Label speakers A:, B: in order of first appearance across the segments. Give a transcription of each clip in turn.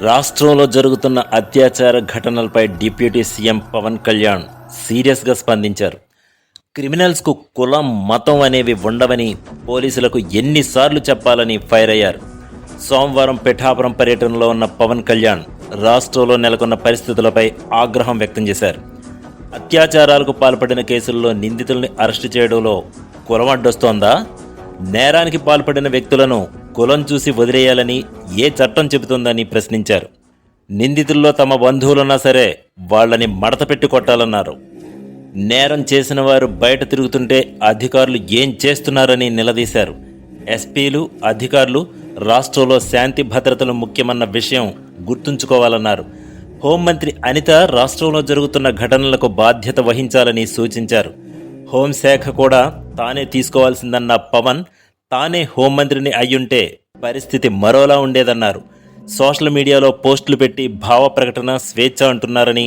A: రాష్ట్రంలో జరుగుతున్న అత్యాచార ఘటనలపై డిప్యూటీ సీఎం పవన్ కళ్యాణ్ సీరియస్గా స్పందించారు. క్రిమినల్స్కు కులం మతం అనేవి ఉండవని పోలీసులకు ఎన్నిసార్లు చెప్పాలని ఫైర్ అయ్యారు. సోమవారం పిఠాపురం పర్యటనలో ఉన్న పవన్ కళ్యాణ్ రాష్ట్రంలో నెలకొన్న పరిస్థితులపై ఆగ్రహం వ్యక్తం చేశారు. అత్యాచారాలకు పాల్పడిన కేసుల్లో నిందితుల్ని అరెస్టు చేయడంలో కులం అడ్డొస్తోందా? నేరానికి పాల్పడిన వ్యక్తులను కులం చూసి వదిలేయాలని ఏ చట్టం చెబుతుందని ప్రశ్నించారు. నిందితుల్లో తమ బంధువులున్నా సరే వాళ్ళని మడత పెట్టి కొట్టాలన్నారు. నేరం చేసిన వారు బయట తిరుగుతుంటే అధికారులు ఏం చేస్తున్నారని నిలదీశారు. ఎస్పీలు, అధికారులు రాష్ట్రంలో శాంతి భద్రతలు ముఖ్యమన్న విషయం గుర్తుంచుకోవాలన్నారు. హోంమంత్రి అనిత రాష్ట్రంలో జరుగుతున్న ఘటనలకు బాధ్యత వహించాలని సూచించారు. హోంశాఖ కూడా తానే తీసుకోవాల్సిందన్న పవన్, తానే హోంమంత్రిని అయ్యుంటే పరిస్థితి మరోలా ఉండేదన్నారు. సోషల్ మీడియాలో పోస్టులు పెట్టి భావ ప్రకటన స్వేచ్ఛ అంటున్నారని,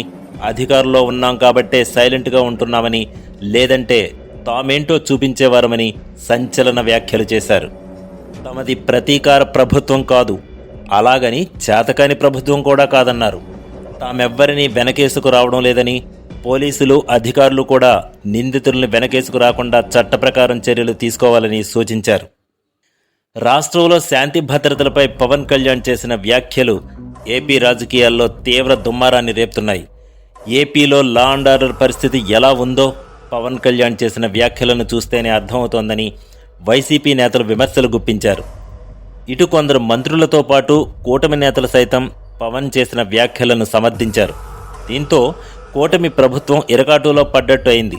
A: అధికారంలో ఉన్నాం కాబట్టే సైలెంట్గా ఉంటున్నామని, లేదంటే తామేంటో చూపించేవారమని సంచలన వ్యాఖ్యలు చేశారు. తమది ప్రతీకార ప్రభుత్వం కాదు, అలాగని చేతకాని ప్రభుత్వం కూడా కాదన్నారు. తామెవ్వరినీ వెనకేసుకు రావడం లేదని, పోలీసులు, అధికారులు కూడా నిందితుల్ని వెనకేసుకు రాకుండా చట్ట ప్రకారం చర్యలు తీసుకోవాలని సూచించారు. రాష్ట్రంలో శాంతి భద్రతలపై పవన్ కళ్యాణ్ చేసిన వ్యాఖ్యలు ఏపీ రాజకీయాల్లో తీవ్ర దుమ్మారాన్ని రేపుతున్నాయి. ఏపీలో లా అండ్ ఆర్డర్ పరిస్థితి ఎలా ఉందో పవన్ కళ్యాణ్ చేసిన వ్యాఖ్యలను చూస్తేనే అర్థమవుతోందని వైసీపీ నేతలు విమర్శలు గుప్పించారు. ఇటు కొందరు మంత్రులతో పాటు కూటమి నేతలు సైతం పవన్ చేసిన వ్యాఖ్యలను సమర్థించారు. దీంతో కూటమి ప్రభుత్వం ఇరకాటులో పడ్డట్టు అయింది.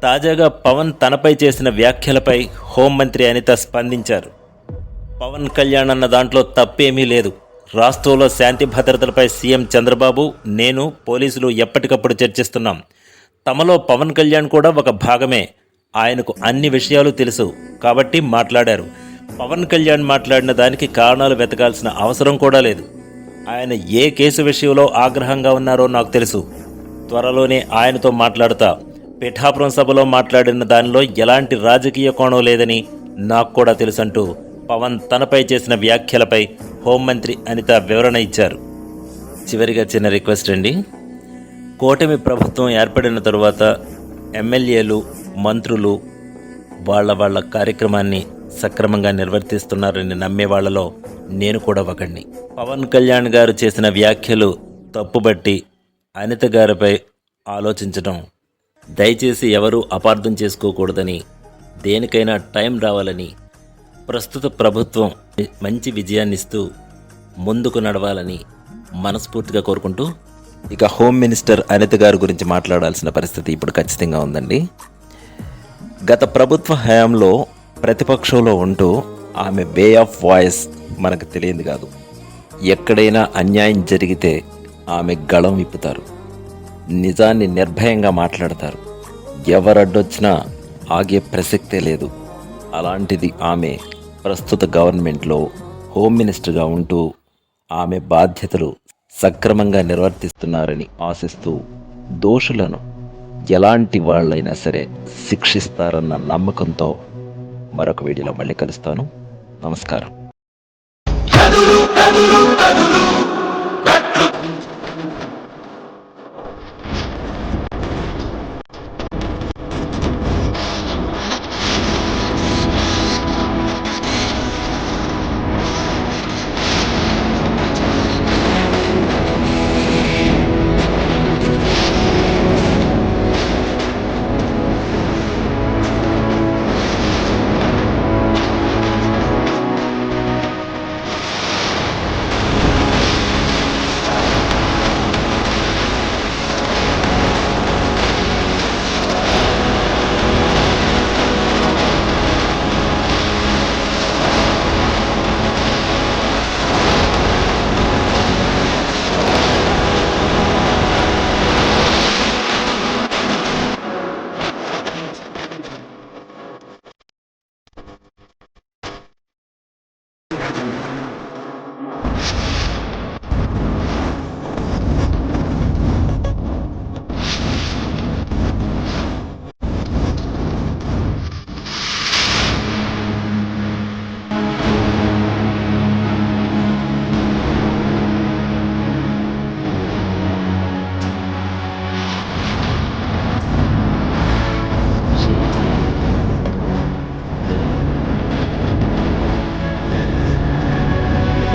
A: తాజాగా పవన్ తనపై చేసిన వ్యాఖ్యలపై హోంమంత్రి అనిత స్పందించారు. పవన్ కళ్యాణ్ అన్న దాంట్లో తప్పేమీ లేదు. రాష్ట్రంలో శాంతి భద్రతలపై సీఎం చంద్రబాబు, నేను, పోలీసులు ఎప్పటికప్పుడు చర్చిస్తున్నాం. తమలో పవన్ కళ్యాణ్ కూడా ఒక భాగమే. ఆయనకు అన్ని విషయాలు తెలుసు కాబట్టి మాట్లాడారు. పవన్ కళ్యాణ్ మాట్లాడిన దానికి కారణాలు వెతకాల్సిన అవసరం కూడా లేదు. ఆయన ఏ కేసు విషయంలో ఆగ్రహంగా ఉన్నారో నాకు తెలుసు. త్వరలోనే ఆయనతో మాట్లాడుతా. పిఠాపురం సభలో మాట్లాడిన దానిలో ఎలాంటి రాజకీయ కోణం లేదని నాకు కూడా తెలుసంటూ పవన్ తనపై చేసిన వ్యాఖ్యలపై హోంమంత్రి అనిత వివరణ ఇచ్చారు. చివరిగా చిన్న రిక్వెస్ట్ అండి. కూటమి ప్రభుత్వం ఏర్పడిన తరువాత ఎమ్మెల్యేలు, మంత్రులు వాళ్ళ కార్యక్రమాన్ని సక్రమంగా నిర్వర్తిస్తున్నారని నమ్మే వాళ్లలో నేను కూడా ఒకడిని. పవన్ కళ్యాణ్ గారు చేసిన వ్యాఖ్యలు తప్పుబట్టి అనిత గారిపై ఆలోచించడం, దయచేసి ఎవరూ అపార్థం చేసుకోకూడదని, దేనికైనా టైం రావాలని, ప్రస్తుత ప్రభుత్వం మంచి విజయాన్నిస్తూ ముందుకు నడవాలని మనస్ఫూర్తిగా కోరుకుంటూ, ఇక హోమ్ మినిస్టర్ అనిత గారి గురించి మాట్లాడాల్సిన పరిస్థితి ఇప్పుడు ఖచ్చితంగా ఉందండి. గత ప్రభుత్వ హయాంలో ప్రతిపక్షంలో ఉంటూ ఆమె వే ఆఫ్ వాయిస్ మనకు తెలియదు కాదు. ఎక్కడైనా అన్యాయం జరిగితే ఆమె గళం విప్పుతారు, నిజాన్ని నిర్భయంగా మాట్లాడతారు. ఎవరడ్డొచ్చినా ఆగే ప్రసక్తే లేదు. అలాంటిది ఆమె ప్రస్తుత గవర్నమెంట్లో హోమ్ మినిస్టర్గా ఉంటూ ఆమె బాధ్యతలు సక్రమంగా నిర్వర్తిస్తున్నారని ఆశిస్తూ, దోషులను ఎలాంటి వాళ్ళైనా సరే శిక్షిస్తారన్న నమ్మకంతో మరొక వీడియోలో మళ్ళీ కలుస్తాను. నమస్కారం.